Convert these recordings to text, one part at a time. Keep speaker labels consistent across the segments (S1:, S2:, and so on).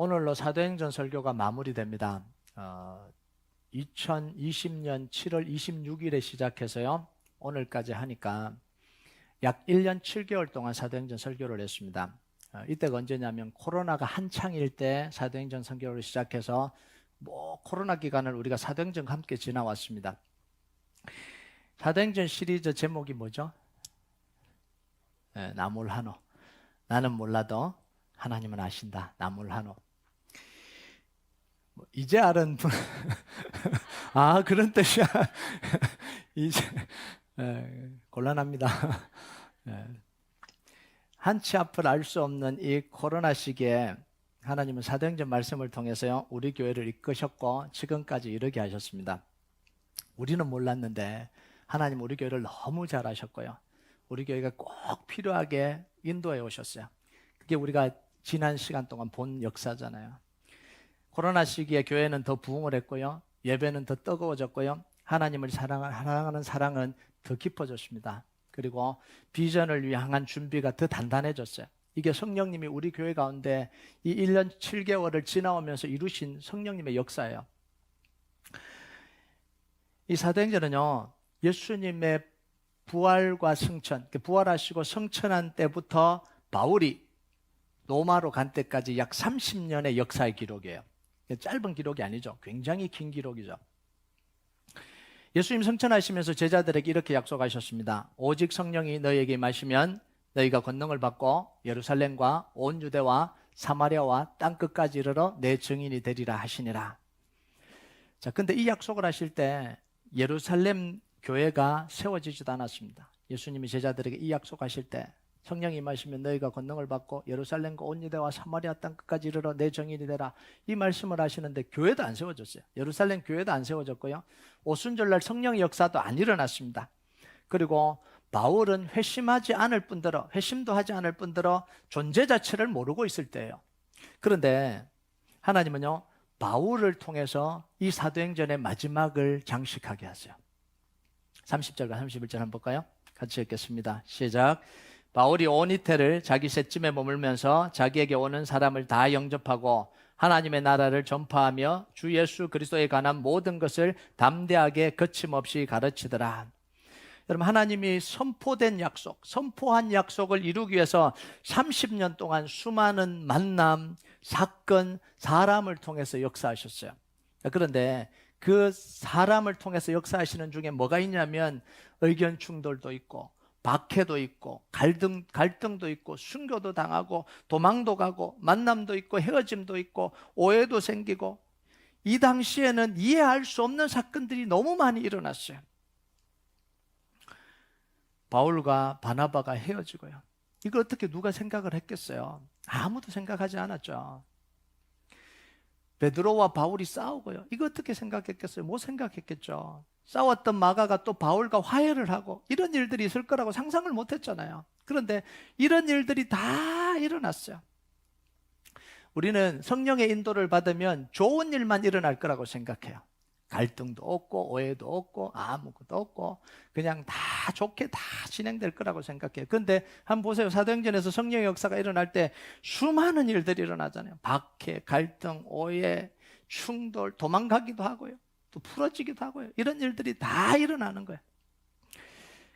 S1: 오늘로 사도행전 설교가 마무리됩니다. 2020년 7월 26일에 시작해서요. 오늘까지 하니까 약 1년 7개월 동안 사도행전 설교를 했습니다. 이때가 언제냐면 코로나가 한창일 때 사도행전 설교를 시작해서 코로나 기간을 우리가 사도행전과 함께 지나왔습니다. 사도행전 시리즈 제목이 뭐죠? 나몰한호. 나는 몰라도 하나님은 아신다. 나몰한호. 이제 알은 분 그런 뜻이야. 이제 곤란합니다. 한치 앞을 알 수 없는 이 코로나 시기에 하나님은 사도행전 말씀을 통해서요 우리 교회를 이끄셨고 지금까지 이르게 하셨습니다. 우리는 몰랐는데 하나님 우리 교회를 너무 잘 아셨고요. 우리 교회가 꼭 필요하게 인도해 오셨어요. 그게 우리가 지난 시간 동안 본 역사잖아요. 코로나 시기에 교회는 더 부흥을 했고요. 예배는 더 뜨거워졌고요. 하나님을 사랑하는 사랑은 더 깊어졌습니다. 그리고 비전을 향한 준비가 더 단단해졌어요. 이게 성령님이 우리 교회 가운데 이 1년 7개월을 지나오면서 이루신 성령님의 역사예요. 이 사도행전은요. 예수님의 부활과 승천, 부활하시고 승천한 때부터 바울이 로마로 간 때까지 약 30년의 역사의 기록이에요. 짧은 기록이 아니죠. 굉장히 긴 기록이죠. 예수님 승천하시면서 제자들에게 이렇게 약속하셨습니다. 오직 성령이 너희에게 임하시면 너희가 권능을 받고 예루살렘과 온 유대와 사마리아와 땅끝까지 이르러 내 증인이 되리라 하시니라. 자, 근데 이 약속을 하실 때 예루살렘 교회가 세워지지도 않았습니다. 예수님이 제자들에게 이 약속하실 때 성령이 임하시면 너희가 권능을 받고 예루살렘과 온 유대와 사마리아 땅끝까지 이르러 내 증인이 되라. 이 말씀을 하시는데 교회도 안 세워졌어요. 예루살렘 교회도 안 세워졌고요. 오순절날 성령의 역사도 안 일어났습니다. 그리고 바울은 회심도 하지 않을 뿐더러 존재 자체를 모르고 있을 때예요. 그런데 하나님은요 바울을 통해서 이 사도행전의 마지막을 장식하게 하세요. 30절과 31절 한번 볼까요? 같이 읽겠습니다. 시작. 바울이 온 이태를 자기 셋짐에 머물면서 자기에게 오는 사람을 다 영접하고 하나님의 나라를 전파하며 주 예수 그리스도에 관한 모든 것을 담대하게 거침없이 가르치더라. 여러분, 하나님이 선포한 약속을 이루기 위해서 30년 동안 수많은 만남, 사건, 사람을 통해서 역사하셨어요. 그런데 그 사람을 통해서 역사하시는 중에 뭐가 있냐면 의견 충돌도 있고 박해도 있고 갈등도 있고 순교도 당하고 도망도 가고 만남도 있고 헤어짐도 있고 오해도 생기고 이 당시에는 이해할 수 없는 사건들이 너무 많이 일어났어요. 바울과 바나바가 헤어지고요. 이거 어떻게 누가 생각을 했겠어요? 아무도 생각하지 않았죠. 베드로와 바울이 싸우고요. 이거 어떻게 생각했겠어요? 못 생각했겠죠. 싸웠던 마가가 또 바울과 화해를 하고 이런 일들이 있을 거라고 상상을 못 했잖아요. 그런데 이런 일들이 다 일어났어요. 우리는 성령의 인도를 받으면 좋은 일만 일어날 거라고 생각해요. 갈등도 없고 오해도 없고 아무것도 없고 그냥 다 좋게 다 진행될 거라고 생각해요. 그런데 한번 보세요. 사도행전에서 성령의 역사가 일어날 때 수많은 일들이 일어나잖아요. 박해, 갈등, 오해, 충돌, 도망가기도 하고요. 또 풀어지기도 하고요. 이런 일들이 다 일어나는 거예요.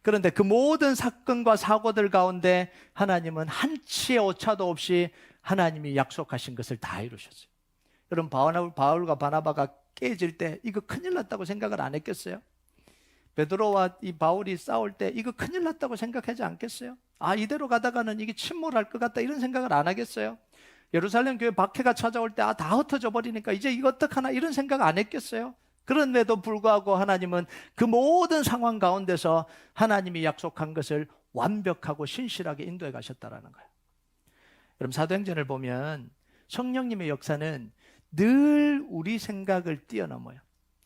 S1: 그런데 그 모든 사건과 사고들 가운데 하나님은 한치의 오차도 없이 하나님이 약속하신 것을 다 이루셨어요. 여러분, 바울과 바나바가 깨질 때 이거 큰일 났다고 생각을 안 했겠어요? 베드로와 이 바울이 싸울 때 이거 큰일 났다고 생각하지 않겠어요? 이대로 가다가는 이게 침몰할 것 같다 이런 생각을 안 하겠어요? 예루살렘 교회 박해가 찾아올 때 다 흩어져 버리니까 이제 이거 어떡하나 이런 생각 안 했겠어요? 그런데도 불구하고 하나님은 그 모든 상황 가운데서 하나님이 약속한 것을 완벽하고 신실하게 인도해 가셨다라는 거예요. 여러분, 사도행전을 보면 성령님의 역사는 늘 우리 생각을 뛰어넘어요.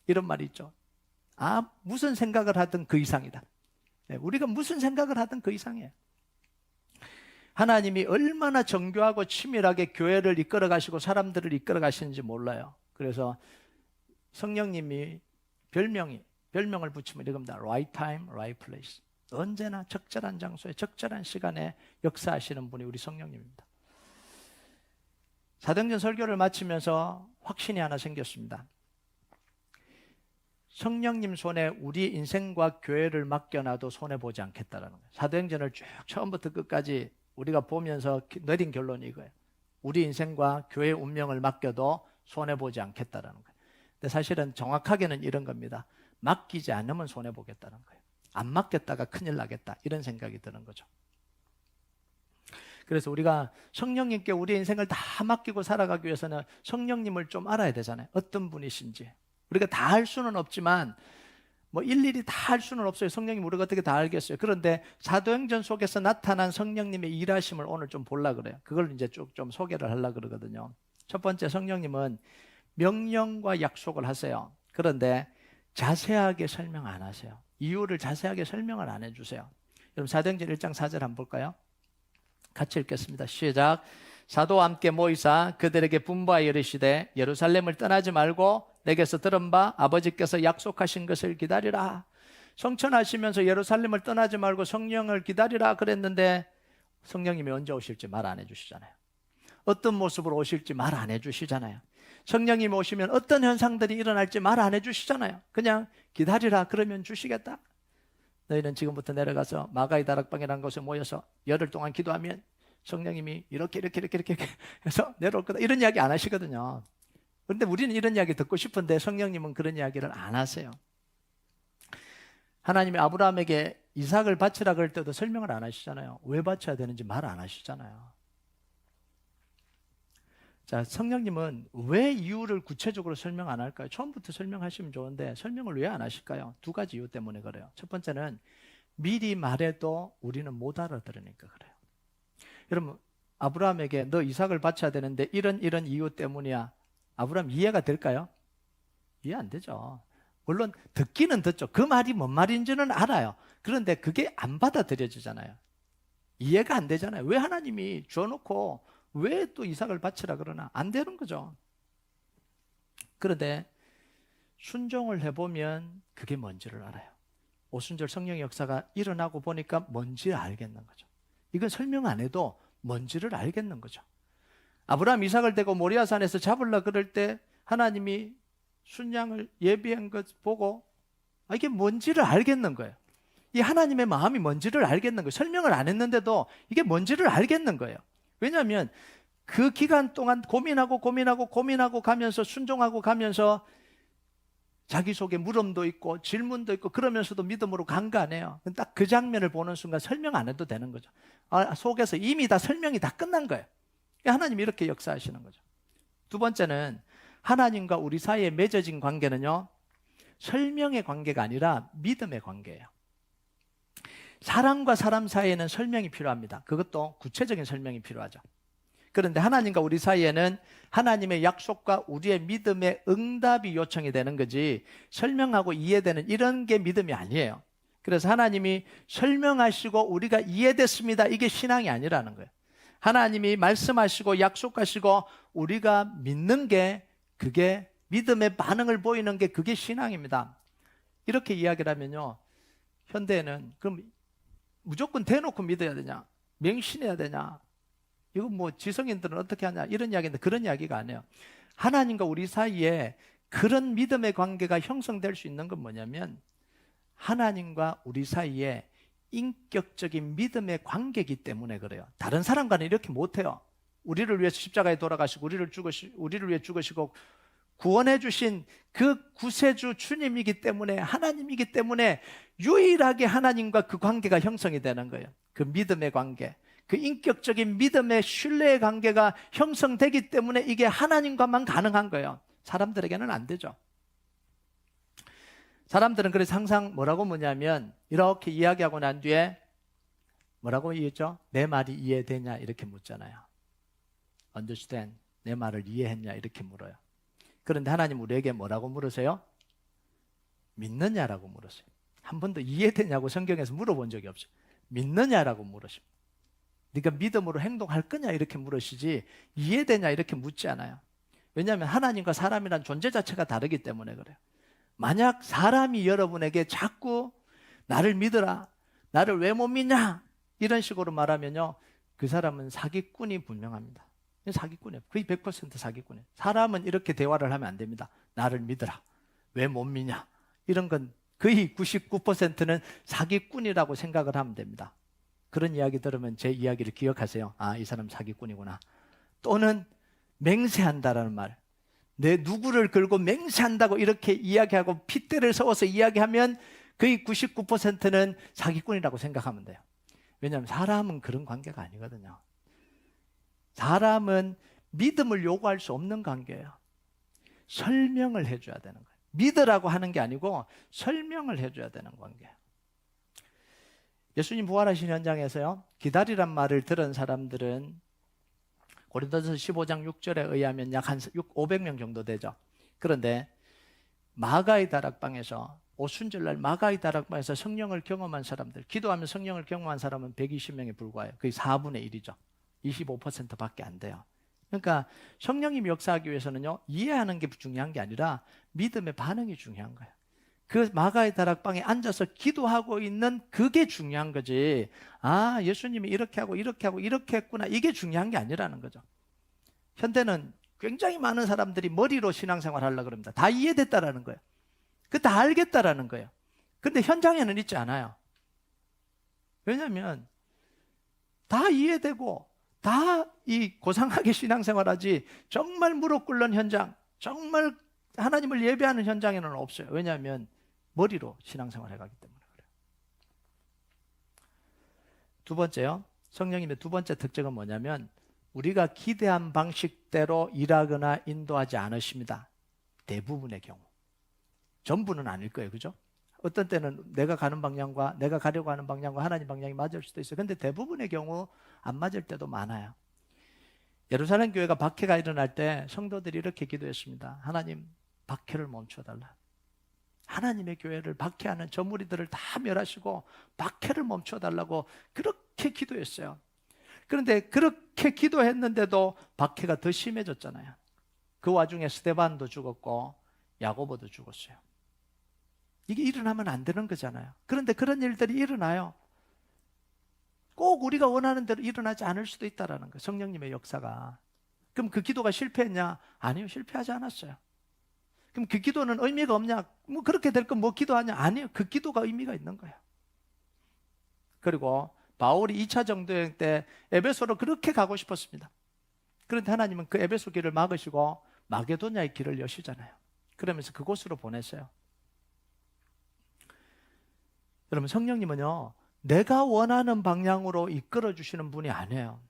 S1: 이런 말이 있죠. 무슨 생각을 하든 그 이상이다. 우리가 무슨 생각을 하든 그 이상이에요. 하나님이 얼마나 정교하고 치밀하게 교회를 이끌어 가시고 사람들을 이끌어 가시는지 몰라요. 그래서 성령님이 별명을 붙이면 이겁니다. Right time, right place. 언제나 적절한 장소에 적절한 시간에 역사하시는 분이 우리 성령님입니다. 사도행전 설교를 마치면서 확신이 하나 생겼습니다. 성령님 손에 우리 인생과 교회를 맡겨놔도 손해보지 않겠다라는 거예요. 사도행전을 쭉 처음부터 끝까지 우리가 보면서 내린 결론이 이거예요. 우리 인생과 교회의 운명을 맡겨도 손해보지 않겠다라는 거예요. 근데 사실은 정확하게는 이런 겁니다. 맡기지 않으면 손해보겠다는 거예요. 안 맡겼다가 큰일 나겠다 이런 생각이 드는 거죠. 그래서 우리가 성령님께 우리 인생을 다 맡기고 살아가기 위해서는 성령님을 좀 알아야 되잖아요. 어떤 분이신지. 우리가 다 할 수는 없지만 뭐 일일이 다 할 수는 없어요. 성령님 우리가 어떻게 다 알겠어요. 그런데 사도행전 속에서 나타난 성령님의 일하심을 오늘 좀 보려고 그래요. 그걸 이제 쭉 좀 소개를 하려고 그러거든요. 첫 번째, 성령님은 명령과 약속을 하세요. 그런데 자세하게 설명 안 하세요. 이유를 자세하게 설명을 안 해주세요. 여러분 사도행전 1장 4절 한번 볼까요? 같이 읽겠습니다. 시작. 사도와 함께 모이사 그들에게 분부하여 이르시되 예루살렘을 떠나지 말고 내게서 들은 바 아버지께서 약속하신 것을 기다리라. 성천하시면서 예루살렘을 떠나지 말고 성령을 기다리라 그랬는데 성령님이 언제 오실지 말 안 해주시잖아요. 어떤 모습으로 오실지 말 안 해주시잖아요. 성령님이 오시면 어떤 현상들이 일어날지 말 안 해주시잖아요. 그냥 기다리라 그러면 주시겠다. 너희는 지금부터 내려가서 마가의 다락방이라는 곳에 모여서 열흘 동안 기도하면 성령님이 이렇게 해서 내려올 거다. 이런 이야기 안 하시거든요. 그런데 우리는 이런 이야기 듣고 싶은데 성령님은 그런 이야기를 안 하세요. 하나님이 아브라함에게 이삭을 바치라 그럴 때도 설명을 안 하시잖아요. 왜 바쳐야 되는지 말 안 하시잖아요. 자, 성령님은 왜 이유를 구체적으로 설명 안 할까요? 처음부터 설명하시면 좋은데 설명을 왜 안 하실까요? 두 가지 이유 때문에 그래요. 첫 번째는 미리 말해도 우리는 못 알아들으니까 그래요. 여러분, 아브라함에게 너 이삭을 바쳐야 되는데 이런 이유 때문이야. 아브라함 이해가 될까요? 이해 안 되죠. 물론 듣기는 듣죠. 그 말이 뭔 말인지는 알아요. 그런데 그게 안 받아들여지잖아요. 이해가 안 되잖아요. 왜 하나님이 줘놓고 왜 또 이삭을 바치라 그러나? 안 되는 거죠. 그런데 순종을 해보면 그게 뭔지를 알아요. 오순절 성령의 역사가 일어나고 보니까 뭔지를 알겠는 거죠. 이건 설명 안 해도 뭔지를 알겠는 거죠. 아브라함 이삭을 대고 모리아산에서 잡으려 그럴 때 하나님이 순양을 예비한 것 보고 이게 뭔지를 알겠는 거예요. 이 하나님의 마음이 뭔지를 알겠는 거예요. 설명을 안 했는데도 이게 뭔지를 알겠는 거예요. 왜냐하면 그 기간 동안 고민하고 가면서 순종하고 가면서 자기 속에 물음도 있고 질문도 있고 그러면서도 믿음으로 간 거 아니에요. 딱 그 장면을 보는 순간 설명 안 해도 되는 거죠. 속에서 이미 다 설명이 다 끝난 거예요. 하나님이 이렇게 역사하시는 거죠. 두 번째는 하나님과 우리 사이에 맺어진 관계는요, 설명의 관계가 아니라 믿음의 관계예요. 사람과 사람 사이에는 설명이 필요합니다. 그것도 구체적인 설명이 필요하죠. 그런데 하나님과 우리 사이에는 하나님의 약속과 우리의 믿음의 응답이 요청이 되는 거지 설명하고 이해되는 이런 게 믿음이 아니에요. 그래서 하나님이 설명하시고 우리가 이해됐습니다. 이게 신앙이 아니라는 거예요. 하나님이 말씀하시고 약속하시고 우리가 믿는 게 그게 믿음의 반응을 보이는 게 그게 신앙입니다. 이렇게 이야기를 하면요, 현대에는 그럼 무조건 대놓고 믿어야 되냐? 맹신해야 되냐? 이거 뭐 지성인들은 어떻게 하냐? 이런 이야기인데 그런 이야기가 아니에요. 하나님과 우리 사이에 그런 믿음의 관계가 형성될 수 있는 건 뭐냐면 하나님과 우리 사이에 인격적인 믿음의 관계이기 때문에 그래요. 다른 사람과는 이렇게 못해요. 우리를 위해서 십자가에 돌아가시고 우리를 위해 죽으시고 구원해 주신 그 구세주 주님이기 때문에 하나님이기 때문에 유일하게 하나님과 그 관계가 형성이 되는 거예요. 그 믿음의 관계, 그 인격적인 믿음의 신뢰의 관계가 형성되기 때문에 이게 하나님과만 가능한 거예요. 사람들에게는 안 되죠. 사람들은 그래서 항상 뭐라고 묻냐면 이렇게 이야기하고 난 뒤에 뭐라고 얘기했죠? 내 말이 이해되냐 이렇게 묻잖아요. Understand? 내 말을 이해했냐 이렇게 물어요. 그런데 하나님 우리에게 뭐라고 물으세요? 믿느냐라고 물으세요. 한 번도 이해되냐고 성경에서 물어본 적이 없어요. 믿느냐라고 물으십니다. 네가 믿음으로 행동할 거냐 이렇게 물으시지 이해되냐 이렇게 묻지 않아요. 왜냐하면 하나님과 사람이란 존재 자체가 다르기 때문에 그래요. 만약 사람이 여러분에게 자꾸 나를 믿어라, 나를 왜 못 믿냐 이런 식으로 말하면요, 그 사람은 사기꾼이 분명합니다. 사기꾼이에요. 거의 100% 사기꾼이에요. 사람은 이렇게 대화를 하면 안 됩니다. 나를 믿어라. 왜 못 믿냐? 이런 건 거의 99%는 사기꾼이라고 생각을 하면 됩니다. 그런 이야기 들으면 제 이야기를 기억하세요. 아, 이 사람 사기꾼이구나. 또는 맹세한다라는 말. 내 누구를 걸고 맹세한다고 이렇게 이야기하고 핏대를 세워서 이야기하면 거의 99%는 사기꾼이라고 생각하면 돼요. 왜냐하면 사람은 그런 관계가 아니거든요. 사람은 믿음을 요구할 수 없는 관계예요. 설명을 해줘야 되는 거예요. 믿으라고 하는 게 아니고 설명을 해줘야 되는 관계예요. 예수님 부활하신 현장에서요, 기다리란 말을 들은 사람들은 고린도전서 15장 6절에 의하면 약 한 500명 정도 되죠. 그런데 마가의 다락방에서 오순절날 마가의 다락방에서 성령을 경험한 사람들, 기도하며 성령을 경험한 사람은 120명에 불과해요. 거의 4분의 1이죠. 25%밖에 안 돼요. 그러니까 성령님이 역사하기 위해서는요, 이해하는 게 중요한 게 아니라 믿음의 반응이 중요한 거예요. 그 마가의 다락방에 앉아서 기도하고 있는 그게 중요한 거지. 아, 예수님이 이렇게 하고 이렇게 하고 이렇게 했구나. 이게 중요한 게 아니라는 거죠. 현대는 굉장히 많은 사람들이 머리로 신앙생활 하려고 그럽니다. 다 이해됐다라는 거예요. 그 다 알겠다라는 거예요. 근데 현장에는 있지 않아요. 왜냐하면 다 이해되고 다 이 고상하게 신앙생활하지 정말 무릎 꿇는 현장, 정말 하나님을 예배하는 현장에는 없어요. 왜냐하면 머리로 신앙생활 해가기 때문에 그래요. 두 번째요. 성령님의 두 번째 특징은 뭐냐면 우리가 기대한 방식대로 일하거나 인도하지 않으십니다. 대부분의 경우. 전부는 아닐 거예요. 그죠? 어떤 때는 내가 가는 방향과 내가 가려고 하는 방향과 하나님 방향이 맞을 수도 있어요. 근데 대부분의 경우 안 맞을 때도 많아요. 예루살렘 교회가 박해가 일어날 때 성도들이 이렇게 기도했습니다. 하나님, 박해를 멈춰달라. 하나님의 교회를 박해하는 저 무리들을 다 멸하시고 박해를 멈춰달라고 그렇게 기도했어요. 그런데 그렇게 기도했는데도 박해가 더 심해졌잖아요. 그 와중에 스데반도 죽었고 야고보도 죽었어요. 이게 일어나면 안 되는 거잖아요. 그런데 그런 일들이 일어나요. 꼭 우리가 원하는 대로 일어나지 않을 수도 있다는 거예요. 성령님의 역사가. 그럼 그 기도가 실패했냐? 아니요, 실패하지 않았어요. 그럼 그 기도는 의미가 없냐? 뭐 그렇게 될 건 뭐 기도하냐? 아니요, 그 기도가 의미가 있는 거예요. 그리고 바울이 2차 전도여행 때 에베소로 그렇게 가고 싶었습니다. 그런데 하나님은 그 에베소 길을 막으시고 마게도냐의 길을 여시잖아요. 그러면서 그곳으로 보냈어요. 여러분, 성령님은요, 내가 원하는 방향으로 이끌어 주시는 분이 아니에요.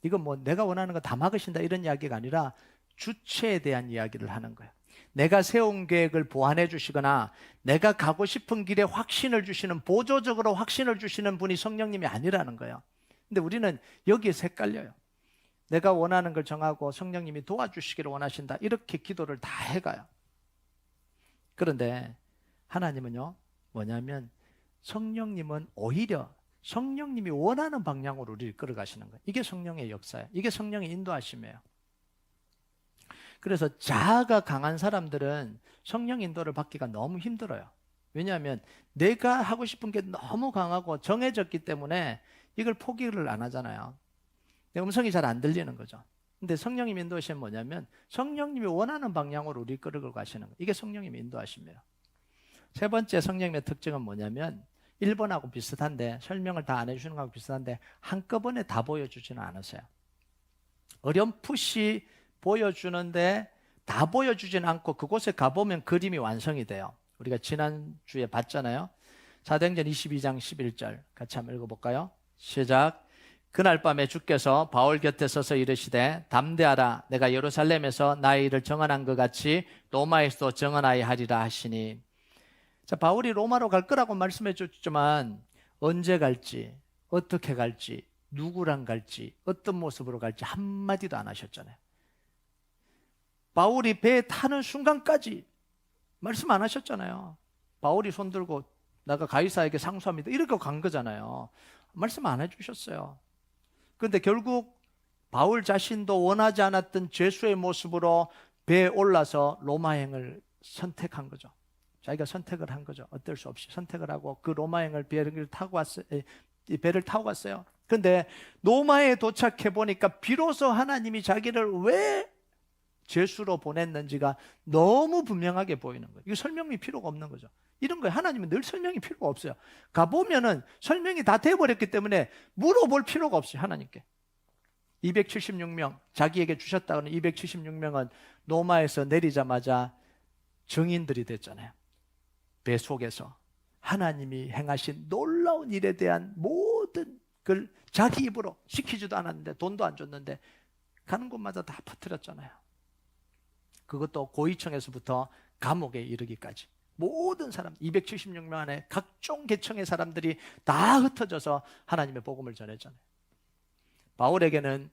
S1: 이건 뭐 내가 원하는 거 다 막으신다 이런 이야기가 아니라 주체에 대한 이야기를 하는 거예요. 내가 세운 계획을 보완해 주시거나 내가 가고 싶은 길에 확신을 주시는, 보조적으로 확신을 주시는 분이 성령님이 아니라는 거예요. 근데 우리는 여기에서 헷갈려요. 내가 원하는 걸 정하고 성령님이 도와주시기를 원하신다 이렇게 기도를 다 해가요. 그런데 하나님은요, 뭐냐면 성령님은 오히려 성령님이 원하는 방향으로 우리를 끌어가시는 거예요. 이게 성령의 역사예요. 이게 성령의 인도하심이에요. 그래서 자아가 강한 사람들은 성령 인도를 받기가 너무 힘들어요. 왜냐하면 내가 하고 싶은 게 너무 강하고 정해졌기 때문에 이걸 포기를 안 하잖아요. 내 음성이 잘 안 들리는 거죠. 근데 성령님 인도하심은 뭐냐면 성령님이 원하는 방향으로 우리 끌어가시는 거예요. 이게 성령님의 인도하심이에요. 세 번째 성령님의 특징은 뭐냐면 1번하고 비슷한데, 설명을 다 안 해주시는 거하고 비슷한데 한꺼번에 다 보여주지는 않으세요. 어렴풋이 보여주는데 다 보여주지는 않고 그곳에 가보면 그림이 완성이 돼요. 우리가 지난주에 봤잖아요. 사도행전 22장 11절 같이 한번 읽어볼까요? 시작. 그날 밤에 주께서 바울 곁에 서서 이르시되 담대하라, 내가 예루살렘에서 나의 일을 정언한 것 같이 로마에서도 정언하여 하리라 하시니. 자, 바울이 로마로 갈 거라고 말씀해 줬지만 언제 갈지, 어떻게 갈지, 누구랑 갈지, 어떤 모습으로 갈지 한마디도 안 하셨잖아요. 바울이 배에 타는 순간까지 말씀 안 하셨잖아요. 바울이 손들고 나가 가이사에게 상소합니다 이렇게 간 거잖아요. 말씀 안 해주셨어요. 그런데 결국 바울 자신도 원하지 않았던 죄수의 모습으로 배에 올라서 로마행을 선택한 거죠. 자기가 선택을 한 거죠. 어쩔 수 없이 선택을 하고 그 로마행을 배를 타고 갔어요. 근데 노마에 도착해 보니까 비로소 하나님이 자기를 왜 죄수로 보냈는지가 너무 분명하게 보이는 거예요. 이거 설명이 필요가 없는 거죠. 이런 거예요. 하나님은 늘 설명이 필요가 없어요. 가보면은 설명이 다 돼버렸기 때문에 물어볼 필요가 없어요. 하나님께. 276명, 자기에게 주셨다고는 276명은 노마에서 내리자마자 증인들이 됐잖아요. 배 속에서 하나님이 행하신 놀라운 일에 대한 모든 걸 자기 입으로 시키지도 않았는데, 돈도 안 줬는데 가는 곳마다 다 퍼뜨렸잖아요. 그것도 고위층에서부터 감옥에 이르기까지 모든 사람 276명 안에 각종 계층의 사람들이 다 흩어져서 하나님의 복음을 전했잖아요. 바울에게는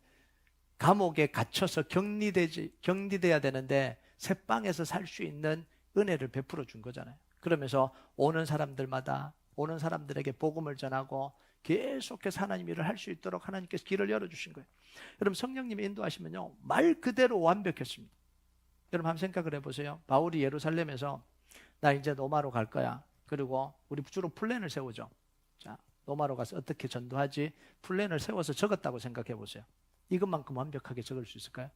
S1: 감옥에 갇혀서 격리돼야 되는데 새방에서 살 수 있는 은혜를 베풀어 준 거잖아요. 그러면서 오는 사람들마다 오는 사람들에게 복음을 전하고 계속해서 하나님 일을 할 수 있도록 하나님께서 길을 열어주신 거예요. 여러분, 성령님이 인도하시면요, 말 그대로 완벽했습니다. 여러분 한번 생각을 해보세요. 바울이 예루살렘에서 나 이제 로마로 갈 거야. 그리고 우리 주로 플랜을 세우죠. 자, 로마로 가서 어떻게 전도하지? 플랜을 세워서 적었다고 생각해 보세요. 이것만큼 완벽하게 적을 수 있을까요?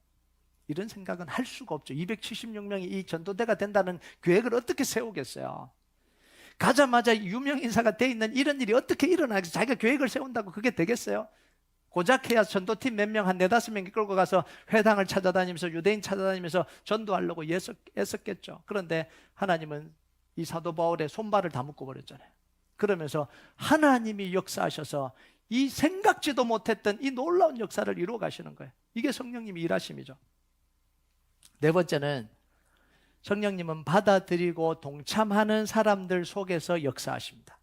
S1: 이런 생각은 할 수가 없죠. 276명이 이 전도대가 된다는 계획을 어떻게 세우겠어요? 가자마자 유명 인사가 돼 있는 이런 일이 어떻게 일어나겠어요? 자기가 계획을 세운다고 그게 되겠어요? 고작해야 전도팀 몇 명, 한 4-5명이 끌고 가서 회당을 찾아다니면서 유대인 찾아다니면서 전도하려고 애썼겠죠. 그런데 하나님은 이 사도 바울의 손발을 다 묶어버렸잖아요. 그러면서 하나님이 역사하셔서 이 생각지도 못했던 이 놀라운 역사를 이루어 가시는 거예요. 이게 성령님이 일하심이죠. 네 번째는 성령님은 받아들이고 동참하는 사람들 속에서 역사하십니다.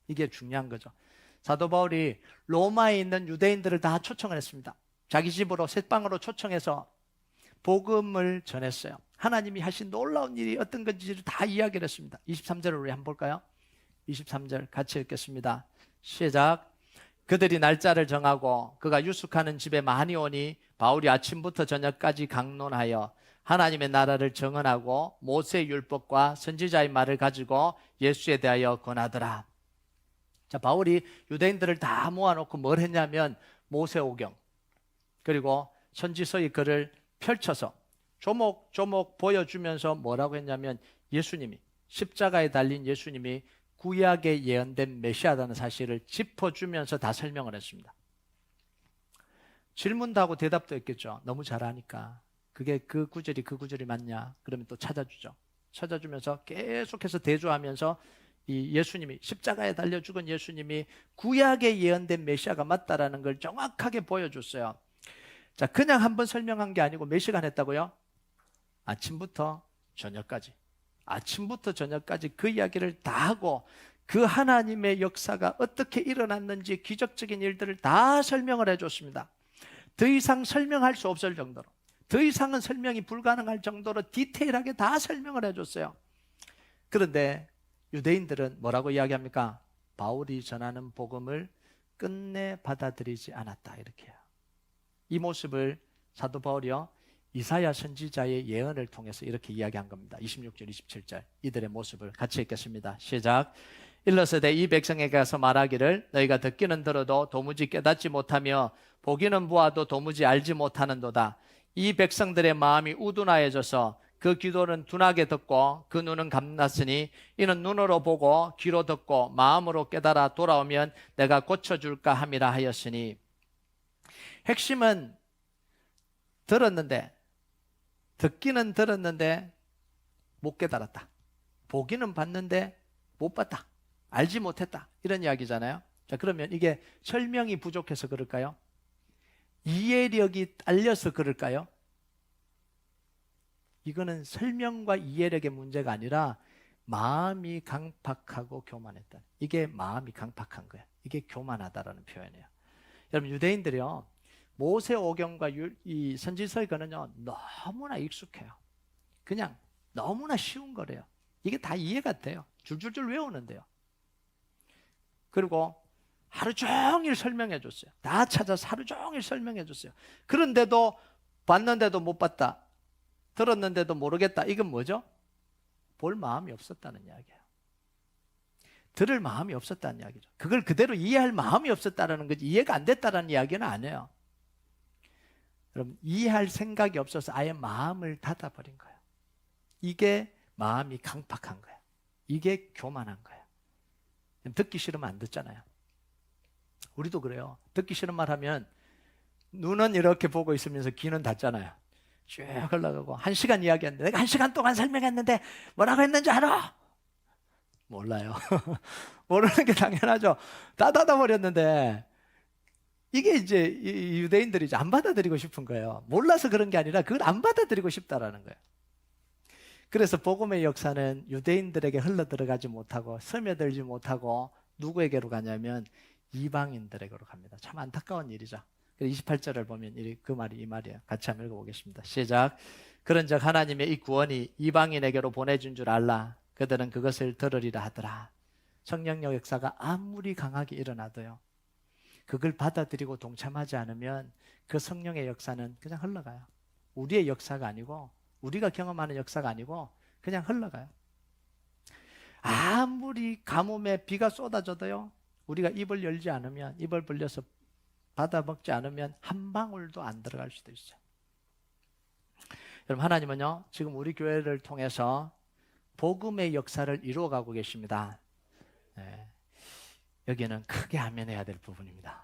S1: 이게 중요한 거죠. 사도 바울이 로마에 있는 유대인들을 다 초청을 했습니다. 자기 집으로 새방으로 초청해서 복음을 전했어요. 하나님이 하신 놀라운 일이 어떤 건지를 다 이야기를 했습니다. 23절을 우리 한번 볼까요? 23절 같이 읽겠습니다. 시작. 그들이 날짜를 정하고 그가 유숙하는 집에 많이 오니 바울이 아침부터 저녁까지 강론하여 하나님의 나라를 증언하고 모세의 율법과 선지자의 말을 가지고 예수에 대하여 권하더라. 자, 바울이 유대인들을 다 모아놓고 뭘 했냐면 모세오경 그리고 선지서의 글을 펼쳐서 조목조목 보여주면서 뭐라고 했냐면 예수님이, 십자가에 달린 예수님이 구약에 예언된 메시아라는 사실을 짚어주면서 다 설명을 했습니다. 질문도 하고 대답도 했겠죠. 너무 잘하니까. 그게 그 구절이 맞냐? 그러면 또 찾아주죠. 찾아주면서 계속해서 대조하면서 이 예수님이, 십자가에 달려 죽은 예수님이 구약에 예언된 메시아가 맞다라는 걸 정확하게 보여줬어요. 자, 그냥 한번 설명한 게 아니고 몇 시간 했다고요? 아침부터 저녁까지. 아침부터 저녁까지 그 이야기를 다 하고 그 하나님의 역사가 어떻게 일어났는지 기적적인 일들을 다 설명을 해줬습니다. 더 이상 설명할 수 없을 정도로, 더 이상은 설명이 불가능할 정도로 디테일하게 다 설명을 해줬어요. 그런데 유대인들은 뭐라고 이야기합니까? 바울이 전하는 복음을 끝내 받아들이지 않았다, 이렇게 해요. 이 모습을 사도 바울이요, 이사야 선지자의 예언을 통해서 이렇게 이야기한 겁니다. 26절, 27절 이들의 모습을 같이 읽겠습니다. 시작. 일러서되 이 백성에게 가서 말하기를 너희가 듣기는 들어도 도무지 깨닫지 못하며 보기는 보아도 도무지 알지 못하는도다. 이 백성들의 마음이 우둔하여져서 그 귀도는 둔하게 듣고 그 눈은 감났으니 이는 눈으로 보고 귀로 듣고 마음으로 깨달아 돌아오면 내가 고쳐줄까 함이라 하였으니, 핵심은 듣기는 들었는데 못 깨달았다. 보기는 봤는데 못 봤다. 알지 못했다. 이런 이야기잖아요. 자, 그러면 이게 설명이 부족해서 그럴까요? 이해력이 딸려서 그럴까요? 이거는 설명과 이해력의 문제가 아니라 마음이 강팍하고 교만했다. 이게 마음이 강팍한 거예요. 이게 교만하다라는 표현이에요. 여러분, 유대인들이요, 모세오경과 이 선지서의 거는요 너무나 익숙해요. 그냥 너무나 쉬운 거래요. 이게 다 이해가 돼요. 줄줄줄 외우는데요. 그리고 하루 종일 설명해 줬어요. 다 찾아서 하루 종일 설명해 줬어요. 그런데도 봤는데도 못 봤다, 들었는데도 모르겠다. 이건 뭐죠? 볼 마음이 없었다는 이야기예요. 들을 마음이 없었다는 이야기죠. 그걸 그대로 이해할 마음이 없었다는 거지, 이해가 안 됐다는 이야기는 아니에요. 여러분, 이해할 생각이 없어서 아예 마음을 닫아버린 거예요. 이게 마음이 강팍한 거예요. 이게 교만한 거예요. 듣기 싫으면 안 듣잖아요. 우리도 그래요. 듣기 싫은 말 하면 눈은 이렇게 보고 있으면서 귀는 닫잖아요. 쭉 흘러가고 1시간 이야기했는데 내가 1시간 동안 설명했는데 뭐라고 했는지 알아? 몰라요. 모르는 게 당연하죠. 다 닫아버렸는데 이게 이제 유대인들이 이제 안 받아들이고 싶은 거예요. 몰라서 그런 게 아니라 그걸 안 받아들이고 싶다라는 거예요. 그래서 복음의 역사는 유대인들에게 흘러들어가지 못하고 스며들지 못하고 누구에게로 가냐면 이방인들에게로 갑니다. 참 안타까운 일이죠. 28절을 보면 그 말이 이 말이에요. 같이 한번 읽어보겠습니다. 시작. 그런즉 하나님의 이 구원이 이방인에게로 보내준 줄 알라. 그들은 그것을 들으리라 하더라. 성령의 역사가 아무리 강하게 일어나도요, 그걸 받아들이고 동참하지 않으면 그 성령의 역사는 그냥 흘러가요. 우리의 역사가 아니고, 우리가 경험하는 역사가 아니고 그냥 흘러가요. 아무리 가뭄에 비가 쏟아져도요, 우리가 입을 열지 않으면, 입을 벌려서 받아 먹지 않으면 한 방울도 안 들어갈 수도 있어요. 여러분, 하나님은요 지금 우리 교회를 통해서 복음의 역사를 이루어가고 계십니다. 네. 여기는 크게 아멘해야 될 부분입니다.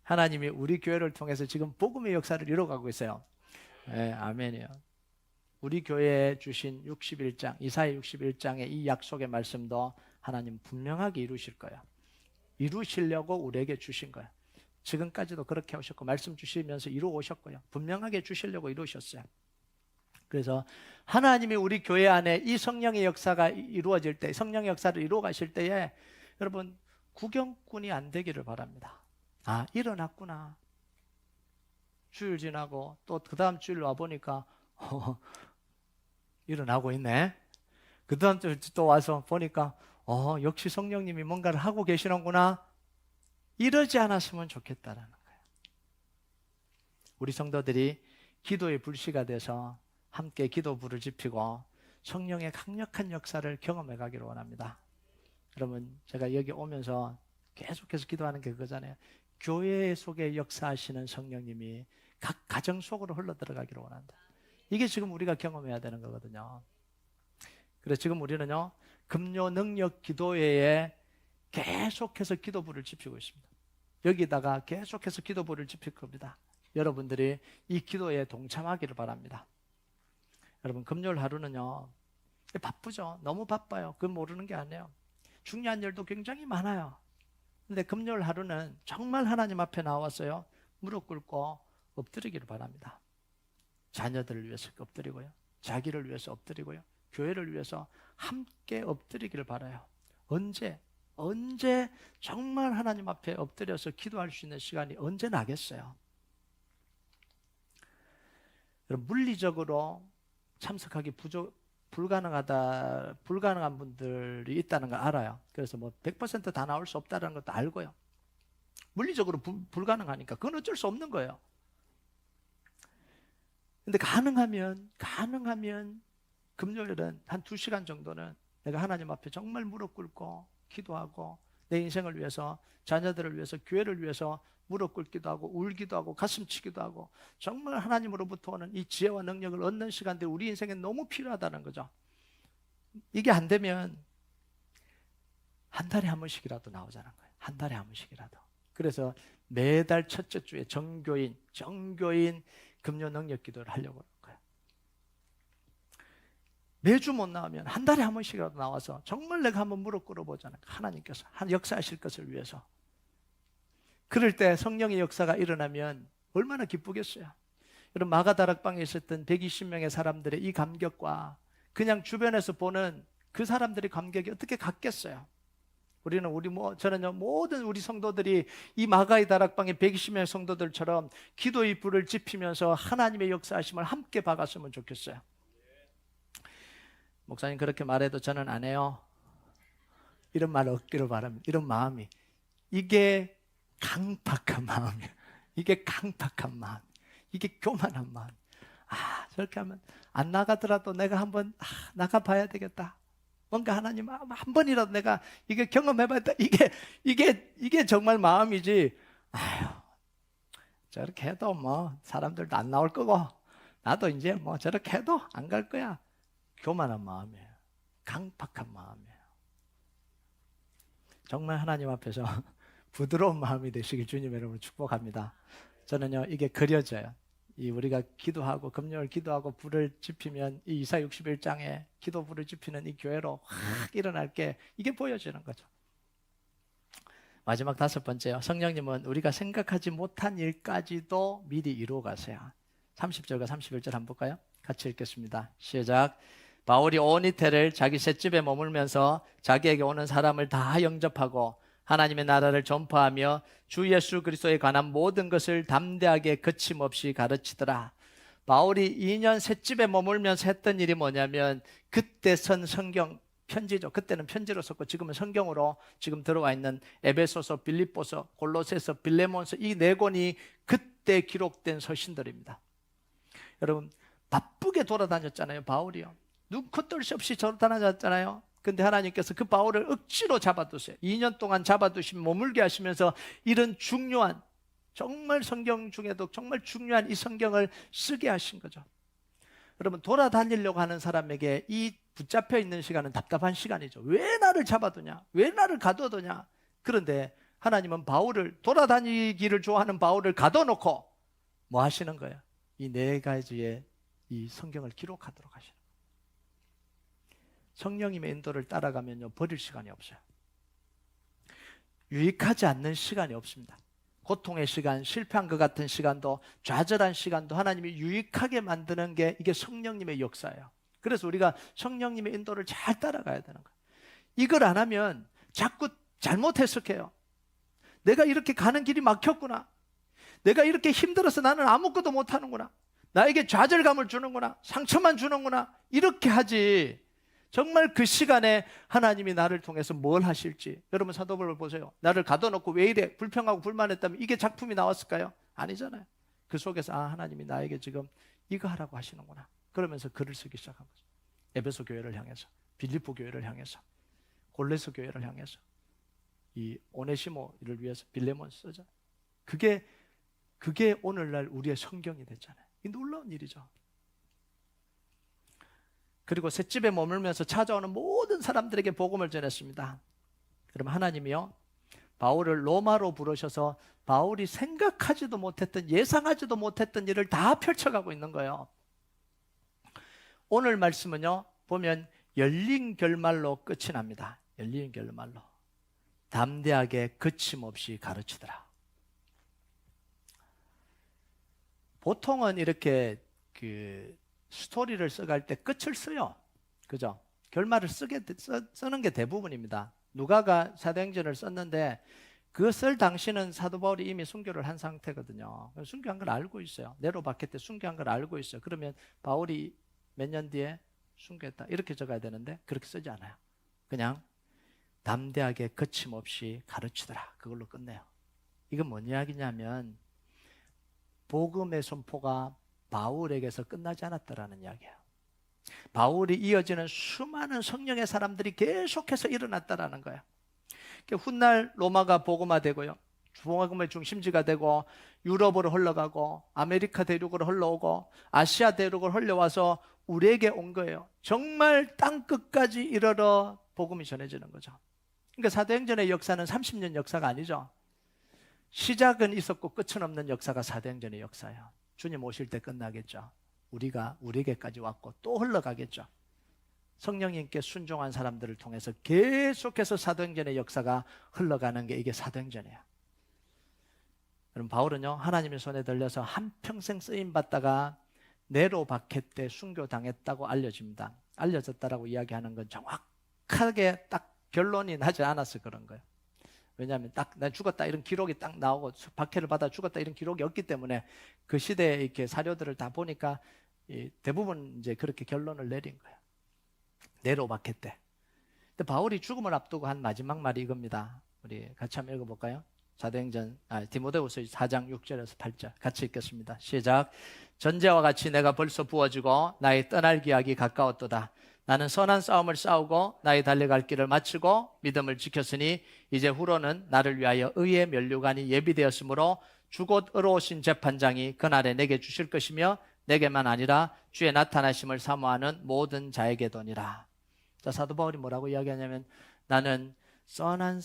S1: 하나님이 우리 교회를 통해서 지금 복음의 역사를 이루어가고 있어요. 네, 아멘이요. 우리 교회에 주신 61장, 이사야 61장의 이 약속의 말씀도 하나님 분명하게 이루실 거예요. 이루시려고 우리에게 주신 거예요. 지금까지도 그렇게 하셨고 말씀 주시면서 이루어 오셨고요. 분명하게 주시려고 이루셨어요. 그래서 하나님이 우리 교회 안에 이 성령의 역사가 이루어질 때, 성령의 역사를 이루어 가실 때에 여러분 구경꾼이 안 되기를 바랍니다. 아, 일어났구나. 주일 지나고 또 그 다음 주일 와보니까 일어나고 있네. 그 다음 주 또 와서 보니까 역시 성령님이 뭔가를 하고 계시는구나. 이러지 않았으면 좋겠다라는 거예요. 우리 성도들이 기도의 불씨가 돼서 함께 기도불을 지피고 성령의 강력한 역사를 경험해 가기를 원합니다. 여러분, 제가 여기 오면서 계속해서 기도하는 게 그거잖아요. 교회 속에 역사하시는 성령님이 각 가정 속으로 흘러 들어가기를 원한다. 이게 지금 우리가 경험해야 되는 거거든요. 그래서 지금 우리는요, 금요 능력 기도회에 계속해서 기도불을 지피고 있습니다. 여기다가 계속해서 기도불을 지필 겁니다. 여러분들이 이 기도에 동참하기를 바랍니다. 여러분, 금요일 하루는요 바쁘죠. 너무 바빠요. 그건 모르는 게 아니에요. 중요한 일도 굉장히 많아요. 근데 금요일 하루는 정말 하나님 앞에 나와서요 무릎 꿇고 엎드리기를 바랍니다. 자녀들을 위해서 엎드리고요, 자기를 위해서 엎드리고요, 교회를 위해서 함께 엎드리기를 바라요. 언제 정말 하나님 앞에 엎드려서 기도할 수 있는 시간이 언제 나겠어요? 여러분, 물리적으로 참석하기 불가능한 분들이 있다는 걸 알아요. 그래서 뭐 100% 다 나올 수 없다는 것도 알고요. 물리적으로 불가능하니까 그건 어쩔 수 없는 거예요. 근데 가능하면 금요일은 한 2시간 정도는 내가 하나님 앞에 정말 무릎 꿇고 기도하고 내 인생을 위해서, 자녀들을 위해서, 교회를 위해서 무릎 꿇기도 하고 울기도 하고 가슴치기도 하고 정말 하나님으로부터 오는 이 지혜와 능력을 얻는 시간들이 우리 인생에 너무 필요하다는 거죠. 이게 안 되면 한 달에 한 번씩이라도 나오자는 거예요. 한 달에 한 번씩이라도. 그래서 매달 첫째 주에 정교인 금요 능력 기도를 하려고 하는 거예요. 매주 못 나오면 한 달에 한 번씩이라도 나와서 정말 내가 한번 무릎 꿇어보자는 거예요. 하나님께서 역사하실 것을 위해서. 그럴 때 성령의 역사가 일어나면 얼마나 기쁘겠어요. 여러분, 마가다락방에 있었던 120명의 사람들의 이 감격과 그냥 주변에서 보는 그 사람들의 감격이 어떻게 같겠어요? 저는요, 모든 우리 성도들이 이 마가의 다락방의 120명의 성도들처럼 기도의 불을 지피면서 하나님의 역사하심을 함께 박았으면 좋겠어요. 목사님 그렇게 말해도 저는 안 해요. 이런 말 얻기를 바랍니다. 이런 마음이, 이게 강팍한 마음이에요. 이게 강팍한 마음, 이게 교만한 마음. 저렇게 하면 안 나가더라도 내가 한번 나가봐야 되겠다. 뭔가 하나님 한 번이라도 내가 이게 경험해봤다. 이게 정말 마음이지. 아유, 저렇게 해도 뭐 사람들도 안 나올 거고 나도 이제 뭐 저렇게 해도 안 갈 거야. 교만한 마음이에요. 강팍한 마음이에요. 정말 하나님 앞에서 부드러운 마음이 되시길 주님의 이름으로 축복합니다. 저는요, 이게 그려져요. 우리가 기도하고 금요일 기도하고 불을 지피면 이 이사 61장에 기도 불을 지피는 이 교회로 확 일어날 게 이게 보여지는 거죠. 마지막 5번째요. 성령님은 우리가 생각하지 못한 일까지도 미리 이루어 가세요. 30절과 31절 한번 볼까요? 같이 읽겠습니다. 시작. 바울이 온 이태를 자기 셋집에 머물면서 자기에게 오는 사람을 다 영접하고 하나님의 나라를 전파하며 주 예수 그리스도에 관한 모든 것을 담대하게 거침없이 가르치더라. 바울이 2년 셋집에 머물면서 했던 일이 뭐냐면 그때 선 성경 편지죠. 그때는 편지로 썼고 지금은 성경으로 지금 들어와 있는 에베소서, 빌립보서, 골로새서, 빌레몬서 이 4권이 그때 기록된 서신들입니다. 여러분 바쁘게 돌아다녔잖아요. 바울이요. 눈코 뜰 새 없이 돌아다녔잖아요. 근데 하나님께서 그 바울을 억지로 잡아두세요. 2년 동안 잡아두시면 머물게 하시면서 이런 중요한 정말 성경 중에도 정말 중요한 이 성경을 쓰게 하신 거죠. 여러분 돌아다니려고 하는 사람에게 이 붙잡혀 있는 시간은 답답한 시간이죠. 왜 나를 잡아두냐? 왜 나를 가둬두냐? 그런데 하나님은 바울을 돌아다니기를 좋아하는 바울을 가둬놓고 뭐 하시는 거예요? 이 4가지의 이 성경을 기록하도록 하시는 거예요. 성령님의 인도를 따라가면요 버릴 시간이 없어요. 유익하지 않는 시간이 없습니다. 고통의 시간, 실패한 것 같은 시간도 좌절한 시간도 하나님이 유익하게 만드는 게 이게 성령님의 역사예요. 그래서 우리가 성령님의 인도를 잘 따라가야 되는 거예요. 이걸 안 하면 자꾸 잘못 해석해요. 내가 이렇게 가는 길이 막혔구나. 내가 이렇게 힘들어서 나는 아무것도 못하는구나. 나에게 좌절감을 주는구나. 상처만 주는구나. 이렇게 하지. 정말 그 시간에 하나님이 나를 통해서 뭘 하실지. 여러분 사도바울을 보세요. 나를 가둬놓고 왜 이래 불평하고 불만했다면 이게 작품이 나왔을까요? 아니잖아요. 그 속에서 하나님이 나에게 지금 이거 하라고 하시는구나. 그러면서 글을 쓰기 시작한 거죠. 에베소 교회를 향해서, 빌립보 교회를 향해서, 골로새 교회를 향해서, 이 오네시모를 위해서 빌레몬 쓰자. 그게 오늘날 우리의 성경이 됐잖아요. 이 놀라운 일이죠. 그리고 셋집에 머물면서 찾아오는 모든 사람들에게 복음을 전했습니다. 그럼 하나님이요 바울을 로마로 부르셔서 바울이 생각하지도 못했던 예상하지도 못했던 일을 다 펼쳐가고 있는 거예요. 오늘 말씀은요 보면 열린 결말로 끝이 납니다. 열린 결말로 담대하게 거침없이 가르치더라. 보통은 이렇게 스토리를 써갈 때 끝을 써요. 그죠? 결말을 쓰는 게 대부분입니다. 누가가 사도행전을 썼는데 그 쓸 당시는 사도 바울이 이미 순교를 한 상태거든요. 순교한 걸 알고 있어요. 네로 박해 때 순교한 걸 알고 있어요. 그러면 바울이 몇 년 뒤에 순교했다 이렇게 적어야 되는데 그렇게 쓰지 않아요. 그냥 담대하게 거침없이 가르치더라. 그걸로 끝내요. 이건 뭔 이야기냐면 복음의 선포가 바울에게서 끝나지 않았다라는 이야기예요. 바울이 이어지는 수많은 성령의 사람들이 계속해서 일어났다라는 거예요. 훗날 로마가 복음화되고요. 복음의 중심지가 되고 유럽으로 흘러가고 아메리카 대륙으로 흘러오고 아시아 대륙으로 흘러와서 우리에게 온 거예요. 정말 땅끝까지 이르러 복음이 전해지는 거죠. 그러니까 사도행전의 역사는 30년 역사가 아니죠. 시작은 있었고 끝은 없는 역사가 사도행전의 역사예요. 주님 오실 때 끝나겠죠. 우리에게까지 왔고 또 흘러가겠죠. 성령님께 순종한 사람들을 통해서 계속해서 사도행전의 역사가 흘러가는 게 이게 사도행전이에요. 여러분 바울은요 하나님의 손에 들려서 한평생 쓰임받다가 네로 박해 때 순교당했다고 알려집니다. 알려졌다라고 이야기하는 건 정확하게 딱 결론이 나지 않아서 그런 거예요. 왜냐하면 딱 난 죽었다 이런 기록이 딱 나오고 박해를 받아 죽었다 이런 기록이 없기 때문에 그 시대에 이렇게 사료들을 다 보니까 대부분 이제 그렇게 결론을 내린 거예요. 네로 박해 때. 근데 바울이 죽음을 앞두고 한 마지막 말이 이겁니다. 우리 같이 한번 읽어볼까요? 사도행전 디모데후서 4장 6절에서 8절 같이 읽겠습니다. 시작. 전제와 같이 내가 벌써 부어지고 나의 떠날 기약이 가까웠도다. 나는 선한 싸움을 싸우고 나의 달려갈 길을 마치고 믿음을 지켰으니 이제 후로는 나를 위하여 의의 면류관이 예비되었으므로 주곧 의로우신 재판장이 그날에 내게 주실 것이며 내게만 아니라 주의 나타나심을 사모하는 모든 자에게도니라. 자, 사도 바울이 뭐라고 이야기하냐면 나는 선한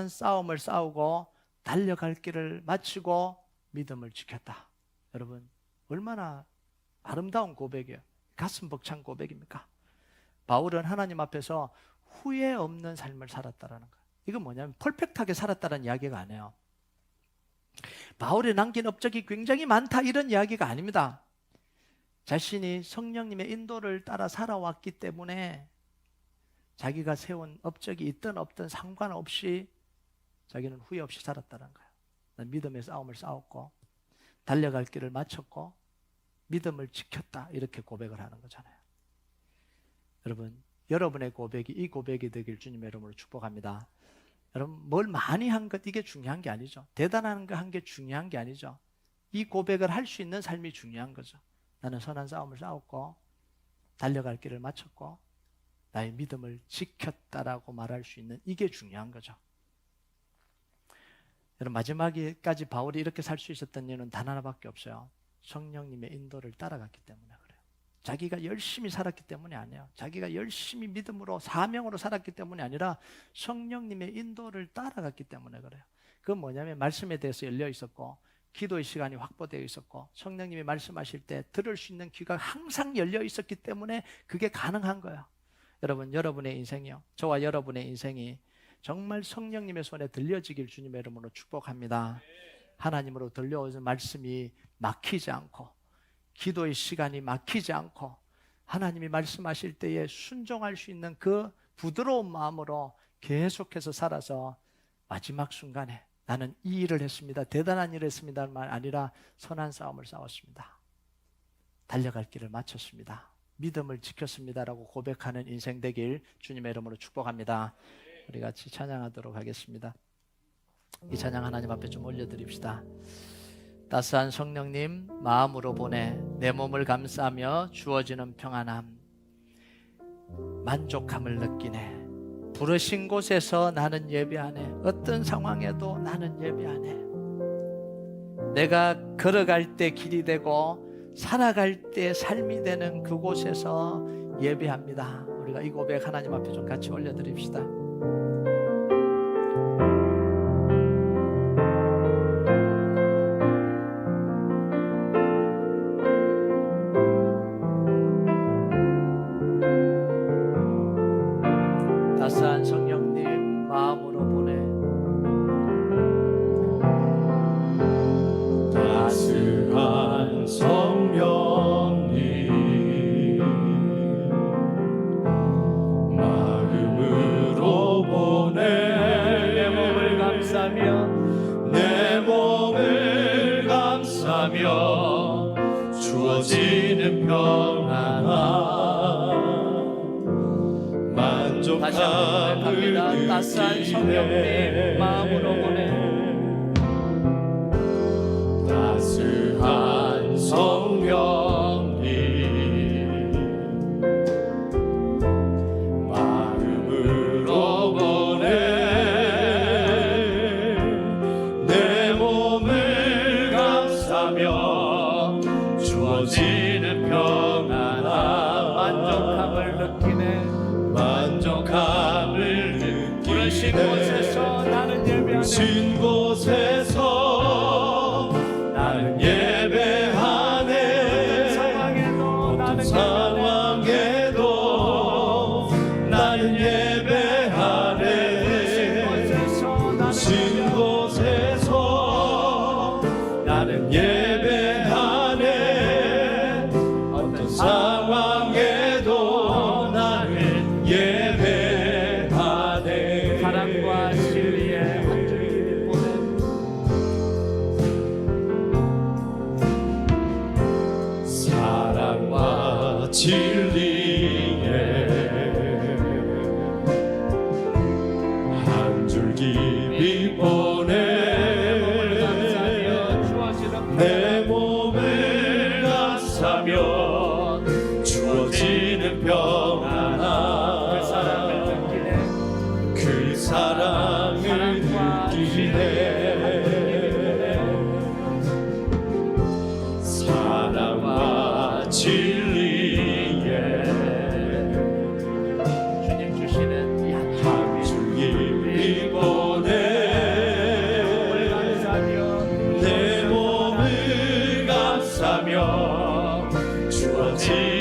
S1: 싸움을 싸우고 달려갈 길을 마치고 믿음을 지켰다. 여러분, 얼마나 아름다운 고백이에요. 가슴 벅찬 고백입니까? 바울은 하나님 앞에서 후회 없는 삶을 살았다라는 거예요. 이건 뭐냐면 퍼펙트하게 살았다는 이야기가 아니에요. 바울이 남긴 업적이 굉장히 많다 이런 이야기가 아닙니다. 자신이 성령님의 인도를 따라 살아왔기 때문에 자기가 세운 업적이 있든 없든 상관없이 자기는 후회 없이 살았다는 거예요. 난 믿음의 싸움을 싸웠고 달려갈 길을 마쳤고 믿음을 지켰다 이렇게 고백을 하는 거잖아요. 여러분, 여러분의 고백이 이 고백이 되길 주님의 이름으로 축복합니다. 여러분, 뭘 많이 한 것 이게 중요한 게 아니죠. 대단한 거 한 게 중요한 게 아니죠. 이 고백을 할 수 있는 삶이 중요한 거죠. 나는 선한 싸움을 싸웠고 달려갈 길을 마쳤고 나의 믿음을 지켰다라고 말할 수 있는 이게 중요한 거죠. 여러분, 마지막까지 바울이 이렇게 살 수 있었던 이유는 단 하나밖에 없어요. 성령님의 인도를 따라갔기 때문에 그래요. 자기가 열심히 살았기 때문이 아니에요. 자기가 열심히 믿음으로 사명으로 살았기 때문이 아니라 성령님의 인도를 따라갔기 때문에 그래요. 그건 뭐냐면 말씀에 대해서 열려 있었고 기도의 시간이 확보되어 있었고 성령님이 말씀하실 때 들을 수 있는 귀가 항상 열려 있었기 때문에 그게 가능한 거예요. 여러분, 여러분의 인생이요, 저와 여러분의 인생이 정말 성령님의 손에 들려지길 주님의 이름으로 축복합니다. 하나님으로 들려오는 말씀이 막히지 않고 기도의 시간이 막히지 않고 하나님이 말씀하실 때에 순종할 수 있는 그 부드러운 마음으로 계속해서 살아서 마지막 순간에 나는 이 일을 했습니다, 대단한 일을 했습니다 말 아니라 선한 싸움을 싸웠습니다, 달려갈 길을 마쳤습니다, 믿음을 지켰습니다라고 고백하는 인생 되길 주님의 이름으로 축복합니다. 우리 같이 찬양하도록 하겠습니다. 이 찬양 하나님 앞에 좀 올려드립시다. 따스한 성령님 마음으로 보내 내 몸을 감싸며 주어지는 평안함, 만족함을 느끼네. 부르신 곳에서 나는 예배하네. 어떤 상황에도 나는 예배하네. 내가 걸어갈 때 길이 되고 살아갈 때 삶이 되는 그곳에서 예배합니다. 우리가 이 고백 하나님 앞에 좀 같이 올려드립시다. 따스한 성령님 마음으로 보내
S2: 따스한 성령님 마음으로 보내
S1: 내 몸을 감싸며
S2: 내 몸을 감싸며 주어지는 평안함
S1: 다시 한번 고백합니다. 따스한 성령님 마음으로 보내
S2: 따스한 성령님 마음으로 보내 내 몸을 감싸며 주어지는 평안함
S1: 만족함을 느끼네.
S2: 만족함을 느끼네.
S1: 부르신 곳에서 나는 예배하네.
S2: 부르신 곳에서 나는 예배하네.
S1: 상황에도
S2: 상황에도 나는 예배하네. 부르신 곳에서 나는 예배하네. 어떤 상황에도 나는 예배하네.
S1: 사랑과 진리의 한 줄기 보내
S2: 사랑과 진리의 한 줄기 보내 내 몸을 감싸며 주어지는 평안함 진리에
S1: 주님 주시는 이 한마음이
S2: 주님이 보내 내 몸을 감싸며 주어진